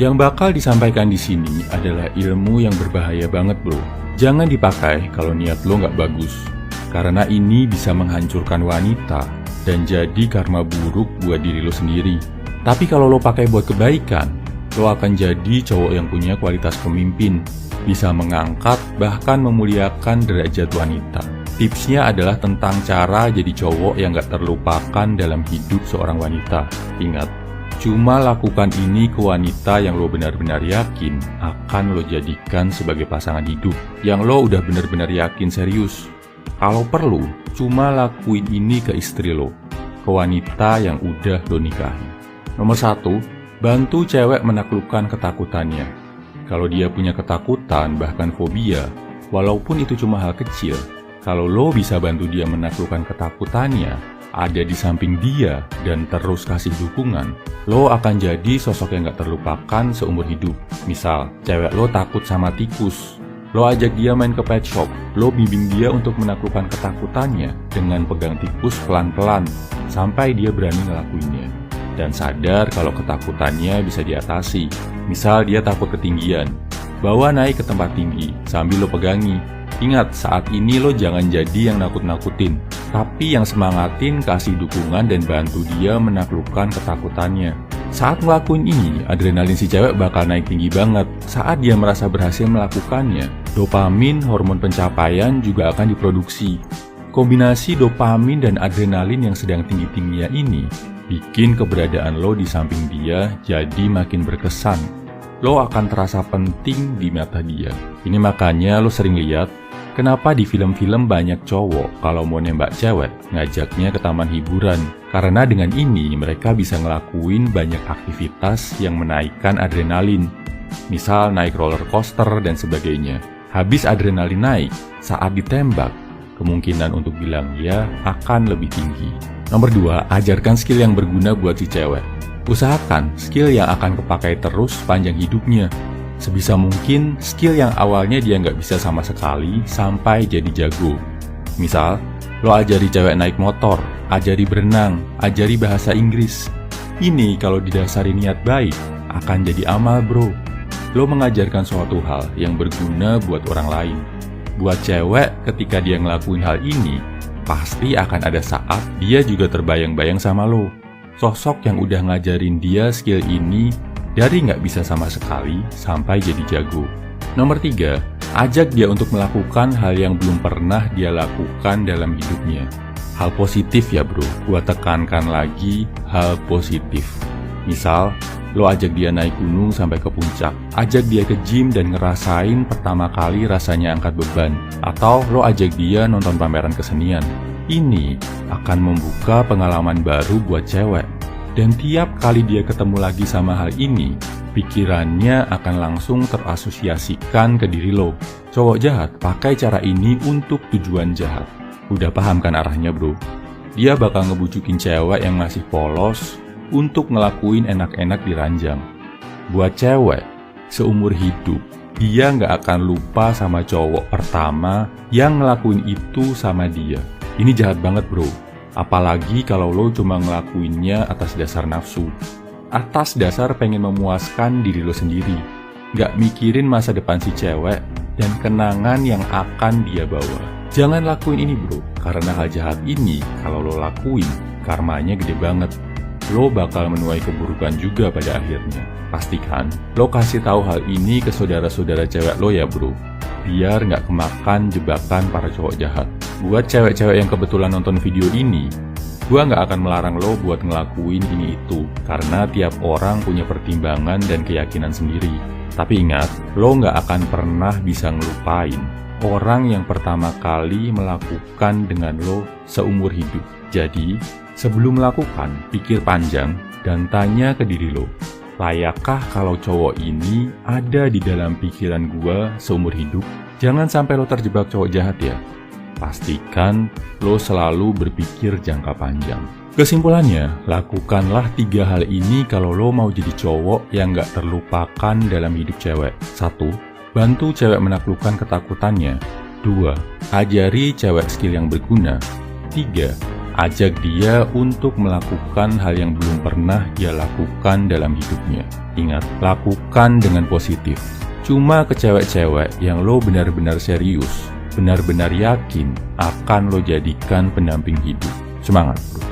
Yang bakal disampaikan di sini adalah ilmu yang berbahaya banget bro. Jangan dipakai kalau niat lo nggak bagus. Karena ini bisa menghancurkan wanita dan jadi karma buruk buat diri lo sendiri. Tapi kalau lo pakai buat kebaikan, lo akan jadi cowok yang punya kualitas pemimpin, bisa mengangkat bahkan memuliakan derajat wanita. Tipsnya adalah tentang cara jadi cowok yang gak terlupakan dalam hidup seorang wanita. Ingat, cuma lakukan ini ke wanita yang lo benar-benar yakin akan lo jadikan sebagai pasangan hidup, yang lo udah benar-benar yakin serius. Kalau perlu, cuma lakuin ini ke istri lo, ke wanita yang udah lo nikahi. Nomor 1, bantu cewek menaklukkan ketakutannya. Kalau dia punya ketakutan, bahkan fobia, walaupun itu cuma hal kecil, kalau lo bisa bantu dia menaklukkan ketakutannya, ada di samping dia, dan terus kasih dukungan, lo akan jadi sosok yang gak terlupakan seumur hidup. Misal, cewek lo takut sama tikus, lo ajak dia main ke pet shop, lo bimbing dia untuk menaklukkan ketakutannya dengan pegang tikus pelan-pelan, sampai dia berani ngelakuinnya. Dan sadar kalau ketakutannya bisa diatasi. Misal dia takut ketinggian, bawa naik ke tempat tinggi sambil lo pegangi. Ingat, saat ini lo jangan jadi yang nakut-nakutin, tapi yang semangatin, kasih dukungan dan bantu dia menaklukkan ketakutannya. Saat ngelakuin ini, adrenalin si cewek bakal naik tinggi banget. Saat dia merasa berhasil melakukannya, dopamin, hormon pencapaian juga akan diproduksi. Kombinasi dopamin dan adrenalin yang sedang tinggi-tingginya ini bikin keberadaan lo di samping dia jadi makin berkesan. Lo akan terasa penting di mata dia. Ini makanya lo sering lihat kenapa di film-film banyak cowok kalau mau nembak cewek ngajaknya ke taman hiburan. Karena dengan ini mereka bisa ngelakuin banyak aktivitas yang menaikkan adrenalin. Misal naik roller coaster dan sebagainya. Habis adrenalin naik, saat ditembak, kemungkinan untuk bilang ya akan lebih tinggi. Nomor 2, ajarkan skill yang berguna buat si cewek. Usahakan skill yang akan kepakai terus sepanjang hidupnya. Sebisa mungkin skill yang awalnya dia nggak bisa sama sekali sampai jadi jago. Misal, lo ajari cewek naik motor, ajari berenang, ajari bahasa Inggris. Ini kalau didasari niat baik, akan jadi amal bro. Lo mengajarkan suatu hal yang berguna buat orang lain. Buat cewek, ketika dia ngelakuin hal ini, pasti akan ada saat dia juga terbayang-bayang sama lo. Sosok yang udah ngajarin dia skill ini dari nggak bisa sama sekali sampai jadi jago. Nomor 3, ajak dia untuk melakukan hal yang belum pernah dia lakukan dalam hidupnya. Hal positif ya bro, gua tekankan lagi hal positif. Misal, lo ajak dia naik gunung sampai ke puncak, ajak dia ke gym dan ngerasain pertama kali rasanya angkat beban, atau lo ajak dia nonton pameran kesenian. Ini akan membuka pengalaman baru buat cewek. Dan tiap kali dia ketemu lagi sama hal ini, pikirannya akan langsung terasosiasikan ke diri lo. Cowok jahat pakai cara ini untuk tujuan jahat. Udah paham kan arahnya bro? Dia bakal ngebujukin cewek yang masih polos untuk ngelakuin enak-enak di ranjang. Buat cewek, seumur hidup, dia nggak akan lupa sama cowok pertama yang ngelakuin itu sama dia. Ini jahat banget bro. Apalagi kalau lo cuma ngelakuinnya atas dasar nafsu, atas dasar pengen memuaskan diri lo sendiri, gak mikirin masa depan si cewek dan kenangan yang akan dia bawa. Jangan lakuin ini bro, karena hal jahat ini kalau lo lakuin, karmanya gede banget. Lo bakal menuai keburukan juga pada akhirnya. Pastikan lo kasih tahu hal ini ke saudara-saudara cewek lo ya bro, biar gak kemakan jebakan para cowok jahat. Buat cewek-cewek yang kebetulan nonton video ini, gua nggak akan melarang lo buat ngelakuin ini itu, karena tiap orang punya pertimbangan dan keyakinan sendiri. Tapi ingat, lo nggak akan pernah bisa ngelupain orang yang pertama kali melakukan dengan lo seumur hidup. Jadi, sebelum melakukan, pikir panjang dan tanya ke diri lo, layakkah kalau cowok ini ada di dalam pikiran gua seumur hidup? Jangan sampai lo terjebak cowok jahat ya. Pastikan lo selalu berpikir jangka panjang. Kesimpulannya, lakukanlah 3 hal ini kalau lo mau jadi cowok yang gak terlupakan dalam hidup cewek. 1. Bantu cewek menaklukkan ketakutannya. 2. Ajari cewek skill yang berguna. 3. Ajak dia untuk melakukan hal yang belum pernah dia lakukan dalam hidupnya. Ingat, lakukan dengan positif. Cuma ke cewek-cewek yang lo benar-benar serius, benar-benar yakin akan lo jadikan pendamping hidup. Semangat, bro.